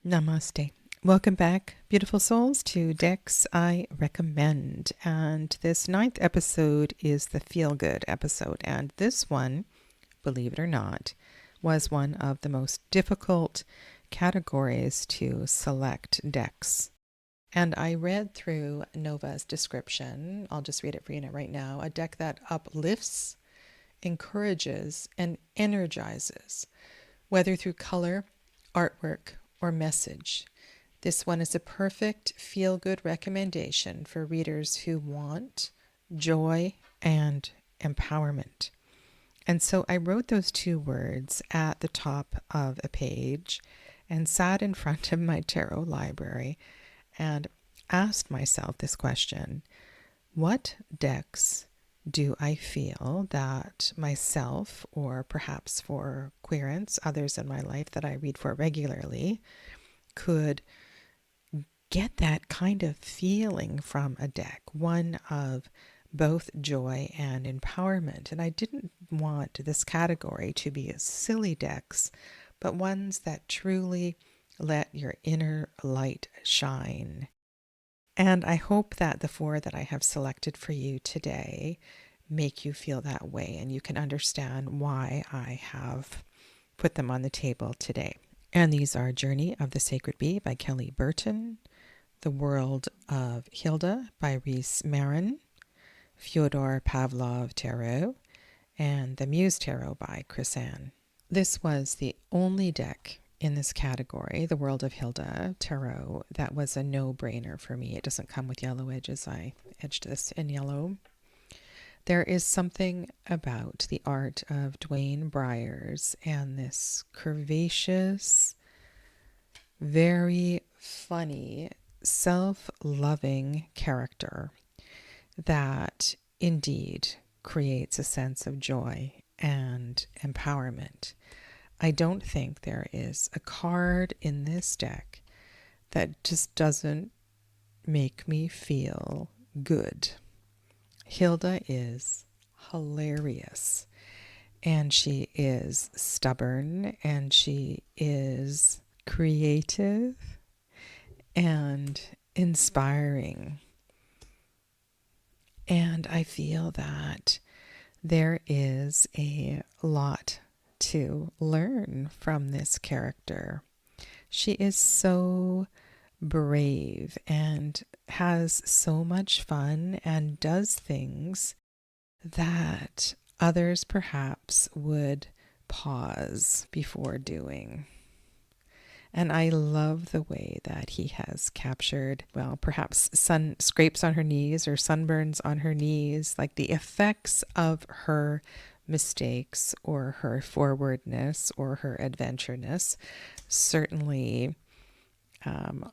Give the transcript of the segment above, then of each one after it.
Namaste. Welcome back, beautiful souls, to Decks I Recommend. And this 9th episode is the feel-good episode. And this one, believe it or not, was one of the most difficult categories to select decks. And I read through Nova's description. I'll just read it for you right now. A deck that uplifts, encourages, and energizes, whether through color, artwork, or message. This one is a perfect feel-good recommendation for readers who want joy and empowerment. And so I wrote those two words at the top of a page and sat in front of my tarot library and asked myself this question: what decks do I feel that myself, or perhaps for queerants, others in my life that I read for regularly, could get that kind of feeling from a deck, one of both joy and empowerment? And I didn't want this category to be silly decks, but ones that truly let your inner light shine. And I hope that the 4 that I have selected for you today make you feel that way, and you can understand why I have put them on the table today. And these are Journey of the Sacred Bee by Kelly Burton, The World of Hilda by Reese Marin, Fyodor Pavlov Tarot, and the Muse Tarot by Chrisanne. This was the only deck in this category, The World of Hilda Tarot, that was a no-brainer for me. It doesn't come with yellow edges. I edged this in yellow. There is something about the art of Dwayne Bryars and this curvaceous, very funny, self-loving character that indeed creates a sense of joy and empowerment. I don't think there is a card in this deck that just doesn't make me feel good. Hilda is hilarious, and she is stubborn, and she is creative and inspiring. And I feel that there is a lot to learn from this character. She is so brave and has so much fun and does things that others perhaps would pause before doing. And I love the way that he has captured, well, perhaps sun scrapes on her knees or sunburns on her knees, like the effects of her mistakes or her forwardness or her adventureness certainly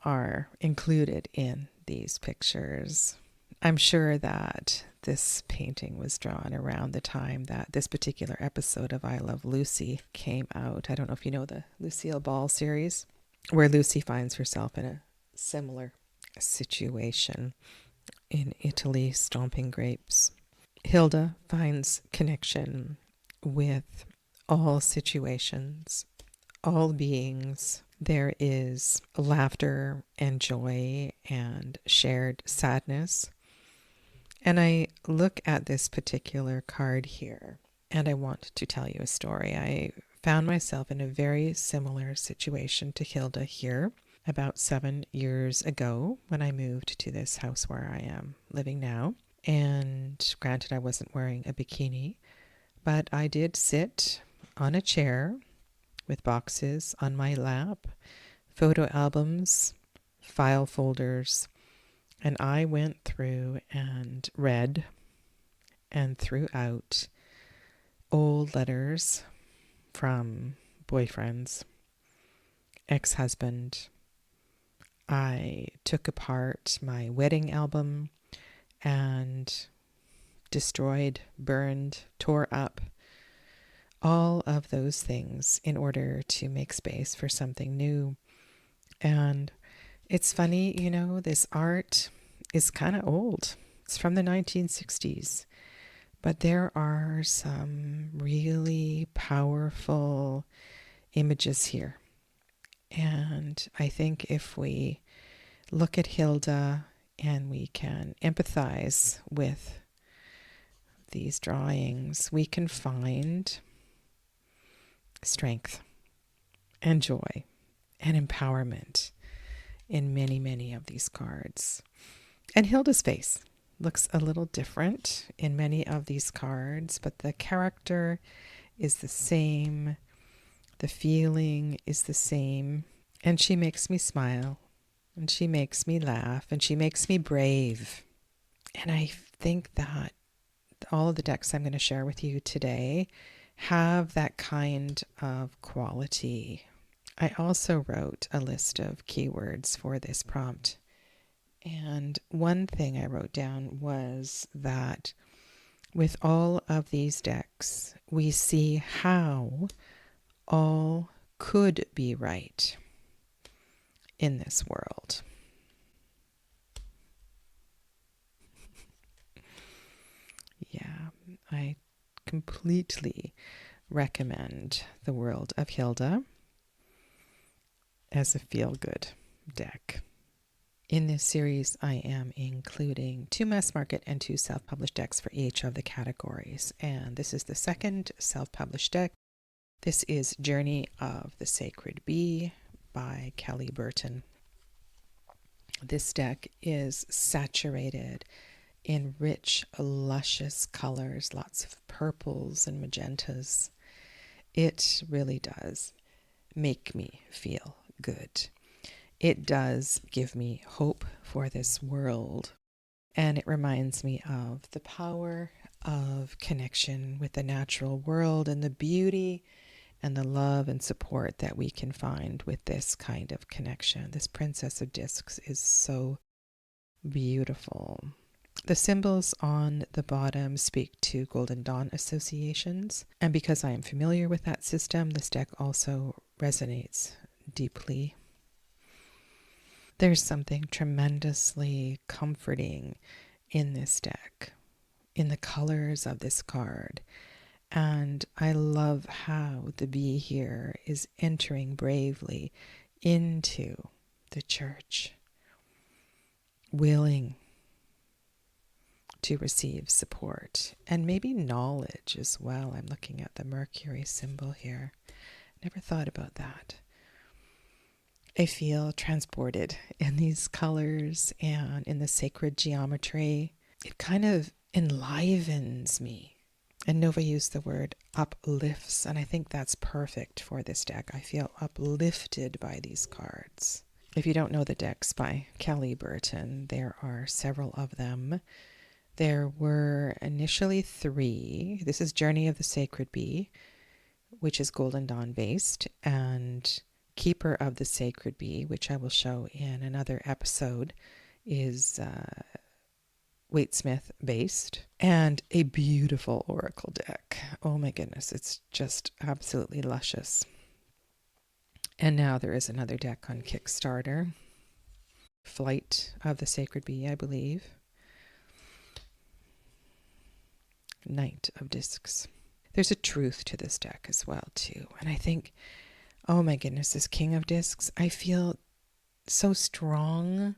are included in these pictures. I'm sure that this painting was drawn around the time that this particular episode of I Love Lucy came out. I don't know if you know the Lucille Ball series, where Lucy finds herself in a similar situation in Italy, stomping grapes. Hilda finds connection with all situations, all beings. There is laughter and joy and shared sadness. And I look at this particular card here, and I want to tell you a story. I found myself in a very similar situation to Hilda here about 7 years ago when I moved to this house where I am living now. And granted, I wasn't wearing a bikini, but I did sit on a chair with boxes on my lap, photo albums, file folders, and I went through and read and threw out old letters from boyfriends, ex-husband. I took apart my wedding album and destroyed, burned, tore up all of those things in order to make space for something new. And it's funny, you know, this art is kind of old. It's from the 1960s. But there are some really powerful images here. And I think if we look at Hilda and we can empathize with these drawings, we can find strength and joy and empowerment in many, many of these cards. And Hilda's face looks a little different in many of these cards, but the character is the same. The feeling is the same. And she makes me smile, and she makes me laugh, and she makes me brave. And I think that all of the decks I'm going to share with you today have that kind of quality. I also wrote a list of keywords for this prompt. And one thing I wrote down was that with all of these decks, we see how all could be right in this world. Yeah, I completely recommend The World of Hilda as a feel-good deck. In this series, I am including 2 mass market and 2 self-published decks for each of the categories. And this is the second self-published deck. This is Journey of the Sacred Bee by Kelly Burton. This deck is saturated in rich, luscious colors, lots of purples and magentas. It really does make me feel good. It does give me hope for this world, and it reminds me of the power of connection with the natural world and the beauty and the love and support that we can find with this kind of connection. This Princess of Discs is so beautiful. The symbols on the bottom speak to Golden Dawn associations, and because I am familiar with that system, this deck also resonates deeply. There's something tremendously comforting in this deck, in the colors of this card. And I love how the bee here is entering bravely into the church, willing to receive support and maybe knowledge as well. I'm looking at the Mercury symbol here. Never thought about that. I feel transported in these colors and in the sacred geometry. It kind of enlivens me. And Nova used the word uplifts, and I think that's perfect for this deck. I feel uplifted by these cards. If you don't know the decks by Kelly Burton, there are several of them. There were initially 3. This is Journey of the Sacred Bee, which is Golden Dawn based, and Keeper of the Sacred Bee, which I will show in another episode, is Waite-Smith based, and a beautiful oracle deck. Oh my goodness, it's just absolutely luscious. And now there is another deck on Kickstarter, Flight of the Sacred Bee, I believe. Knight of Discs. There's a truth to this deck as well too, and I think, oh my goodness, this King of Discs, I feel so strong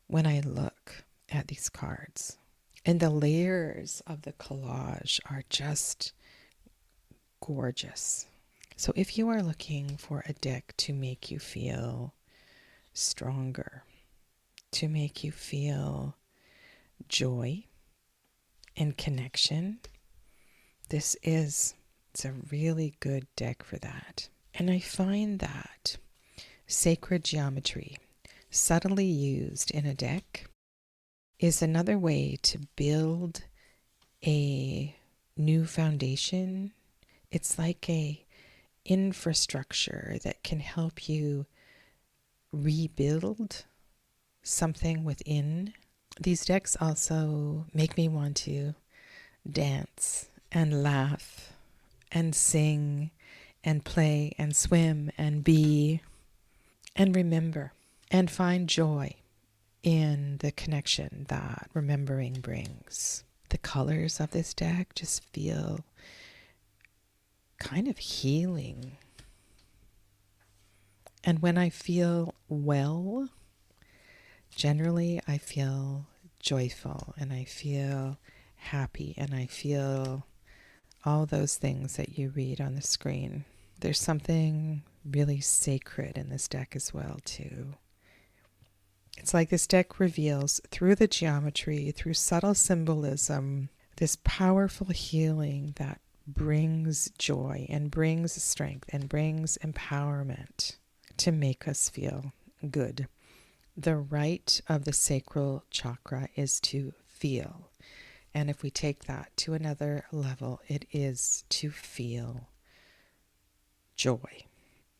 when I look at these cards. And the layers of the collage are just gorgeous. So if you are looking for a deck to make you feel stronger, to make you feel joy and connection, it's a really good deck for that. And I find that sacred geometry, subtly used in a deck, is another way to build a new foundation. It's like a infrastructure that can help you rebuild something within. These decks also make me want to dance and laugh and sing and play and swim and be and remember and find joy in the connection that remembering brings. The colors of this deck just feel kind of healing And when I feel well, generally I feel joyful and I feel happy and I feel all those things that you read on the screen. There's something really sacred in this deck as well, too. It's like this deck reveals through the geometry, through subtle symbolism, this powerful healing that brings joy and brings strength and brings empowerment to make us feel good. The right of the sacral chakra is to feel. And if we take that to another level, it is to feel joy.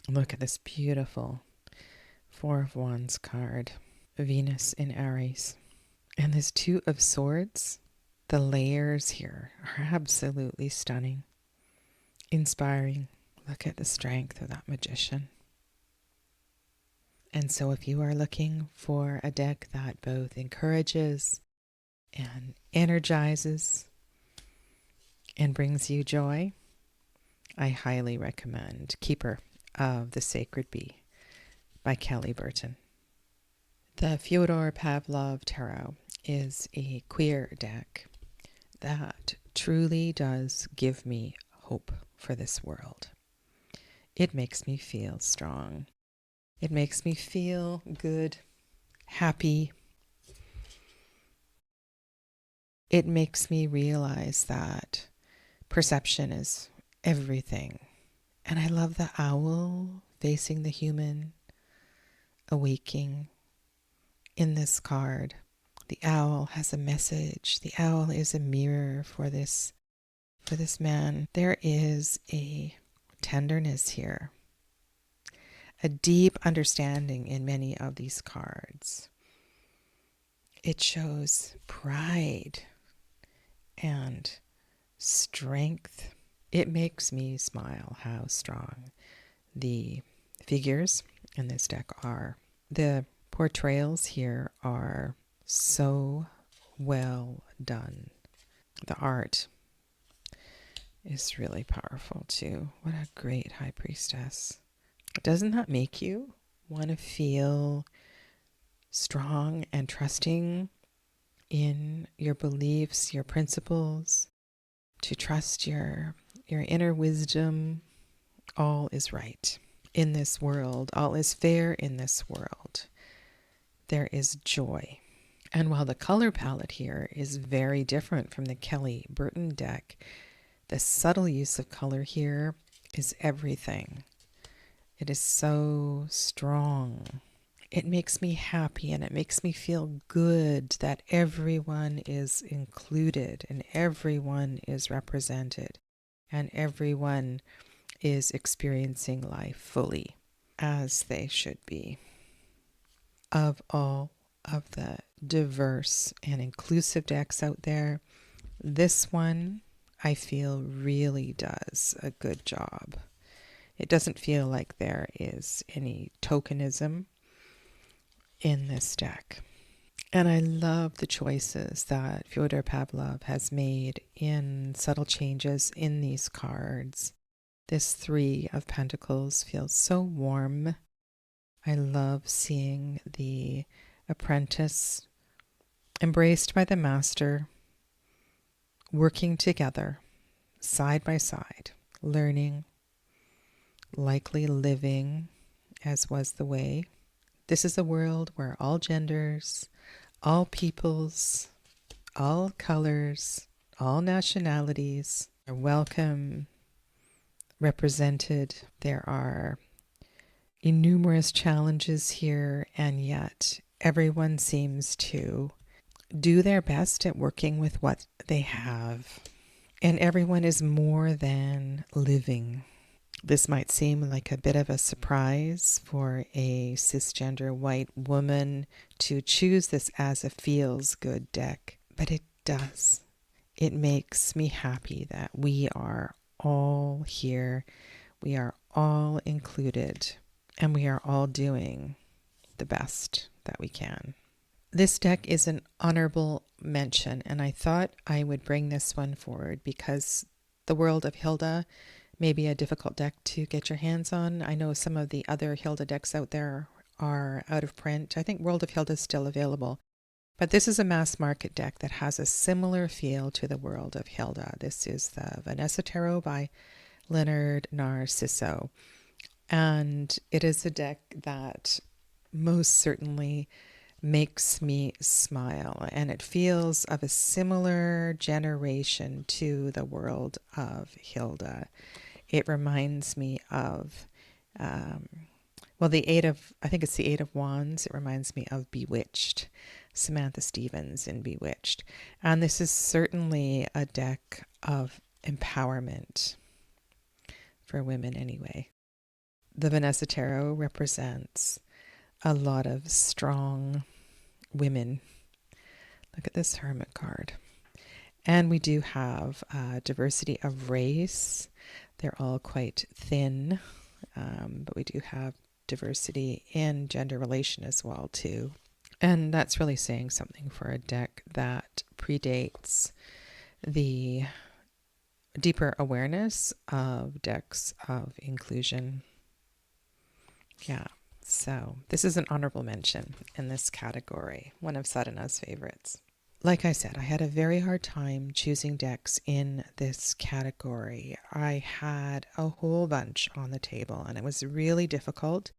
Look at this beautiful Four of Wands card. Venus in Aries. And this Two of Swords. The layers here are absolutely stunning. Inspiring. Look at the strength of that magician. And so if you are looking for a deck that both encourages and energizes and brings you joy, I highly recommend Keeper of the Sacred Bee by Kelly Burton. The Fyodor Pavlov Tarot is a queer deck that truly does give me hope for this world. It makes me feel strong. It makes me feel good, happy. It makes me realize that perception is everything. And I love the owl facing the human, awaking in this card. The owl has a message. The owl is a mirror for this man. There is a tenderness here, a deep understanding in many of these cards. It shows pride and strength. It makes me smile how strong the figures in this deck are. The portrayals here are so well done. The art is really powerful too. What a great high priestess. Doesn't that make you want to feel strong and trusting in your beliefs, your principles, to trust your inner wisdom? All is right in this world. All is fair in this world. There is joy. And while the color palette here is very different from the Kelly Burton deck, the subtle use of color here is everything. It is so strong. It makes me happy and it makes me feel good that everyone is included and everyone is represented and everyone is experiencing life fully as they should be. Of all of the diverse and inclusive decks out there, this one I feel really does a good job. It doesn't feel like there is any tokenism in this deck. And I love the choices that Fyodor Pavlov has made in subtle changes in these cards. This Three of Pentacles feels so warm. I love seeing the apprentice embraced by the master, working together, side by side, learning, likely living as was the way. This is a world where all genders, all peoples, all colors, all nationalities are welcome, represented. There are innumerous challenges here, and yet everyone seems to do their best at working with what they have. And everyone is more than living. This might seem like a bit of a surprise for a cisgender white woman to choose this as a feels good deck, but it does. It makes me happy that we are all here. We are all included, and we are all doing the best that we can. This deck is an honorable mention, and I thought I would bring this one forward because the world of Hilda maybe a difficult deck to get your hands on. I know some of the other Hilda decks out there are out of print. I think World of Hilda is still available. But this is a mass market deck that has a similar feel to the World of Hilda. This is the Vanessa Tarot by Leonard Narciso. And it is a deck that most certainly makes me smile. And it feels of a similar generation to the World of Hilda. It reminds me of, well, I think it's the Eight of Wands. It reminds me of Bewitched, Samantha Stevens in Bewitched. And this is certainly a deck of empowerment for women anyway. The Vanessa Tarot represents a lot of strong women. Look at this Hermit card. And we do have diversity of race. They're all quite thin, but we do have diversity in gender relation as well too. And that's really saying something for a deck that predates the deeper awareness of decks of inclusion. Yeah, so this is an honorable mention in this category, one of Sadhana's favorites. Like I said, I had a very hard time choosing decks in this category. I had a whole bunch on the table, and it was really difficult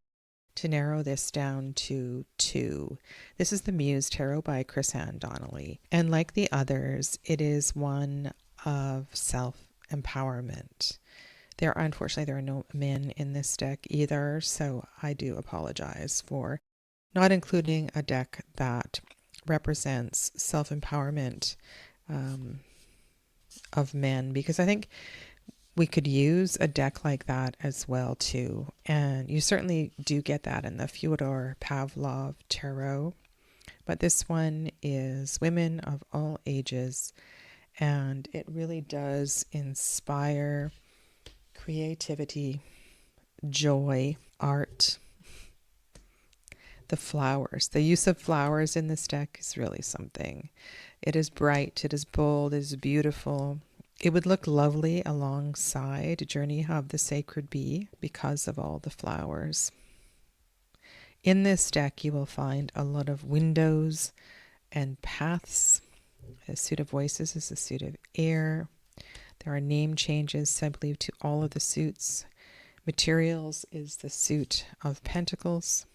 to narrow this down to two. This is the Muse Tarot by Chris-Anne Donnelly. And like the others, it is one of self-empowerment. Unfortunately, there are no men in this deck either, so I do apologize for not including a deck that represents self-empowerment of men, because I think we could use a deck like that as well too. And you certainly do get that in the Fyodor Pavlov Tarot. But this one is women of all ages, and it really does inspire creativity, joy, art. The flowers, the use of flowers in this deck is really something. It is bright, it is bold, it is beautiful. It would look lovely alongside Journey of the Sacred Bee because of all the flowers. In this deck, you will find a lot of windows and paths. A suit of voices is a suit of air. There are name changes, I believe, to all of the suits. Materials is the suit of pentacles.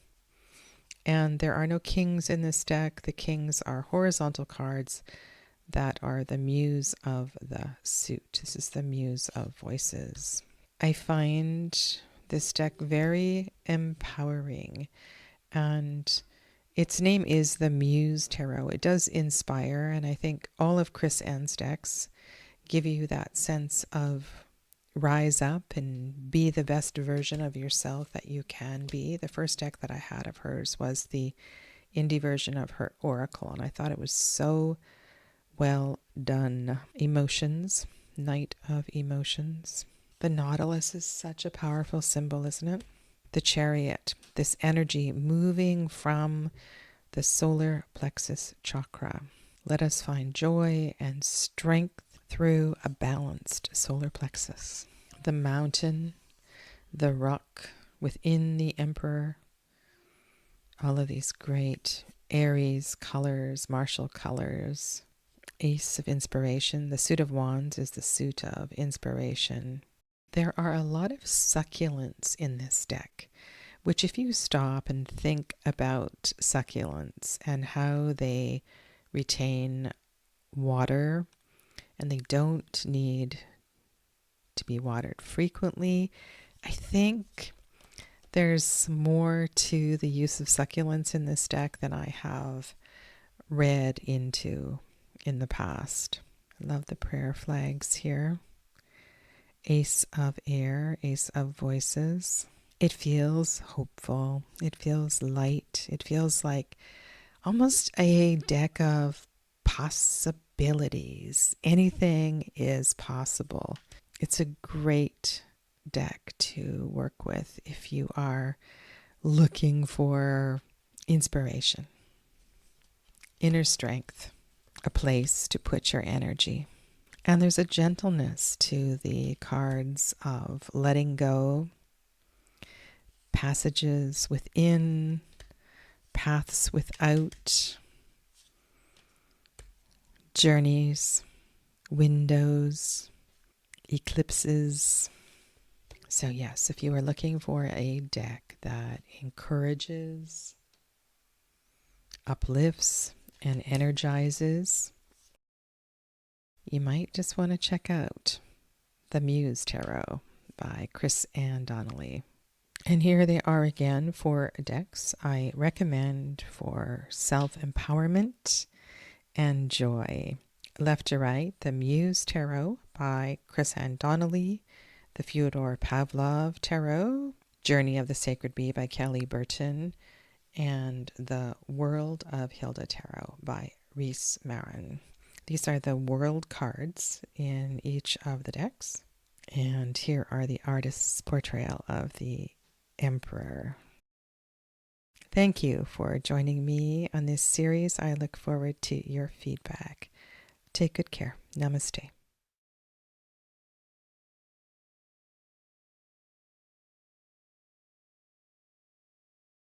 And there are no kings in this deck. The kings are horizontal cards that are the muse of the suit. This is the Muse of Voices. I find this deck very empowering, and its name is the Muse Tarot. It does inspire, and I think all of Chris-Anne's decks give you that sense of rise up and be the best version of yourself that you can be. The first deck that I had of hers was the indie version of her Oracle, and I thought it was so well done. Emotions, Knight of Emotions. The Nautilus is such a powerful symbol, isn't it? The Chariot, this energy moving from the solar plexus chakra. Let us find joy and strength through a balanced solar plexus. The Mountain, the Rock within the Emperor. All of these great Aries colors, martial colors. Ace of Inspiration. The Suit of Wands is the suit of inspiration. There are a lot of succulents in this deck, which if you stop and think about succulents and how they retain water, and they don't need to be watered frequently, I think there's more to the use of succulents in this deck than I have read into in the past. I love the prayer flags here. Ace of Air, Ace of Voices. It feels hopeful. It feels light. It feels like almost a deck of possibilities. Anything is possible. It's a great deck to work with if you are looking for inspiration, inner strength, a place to put your energy. And there's a gentleness to the cards of letting go, passages within, paths without, journeys, windows, eclipses. So yes, if you are looking for a deck that encourages, uplifts, and energizes, you might just want to check out the Muse Tarot by Chris and Donnelly. And here they are again for decks I recommend for self-empowerment and joy. Left to right, the Muse Tarot by Chris and Donnelly, the Fyodor Pavlov Tarot, Journey of the Sacred Bee by Kelly Burton, and the World of Hilda Tarot by Reese Marin. These are the world cards in each of the decks. And here are the artist's portrayal of the Emperor. Thank you for joining me on this series. I look forward to your feedback. Take good care. Namaste.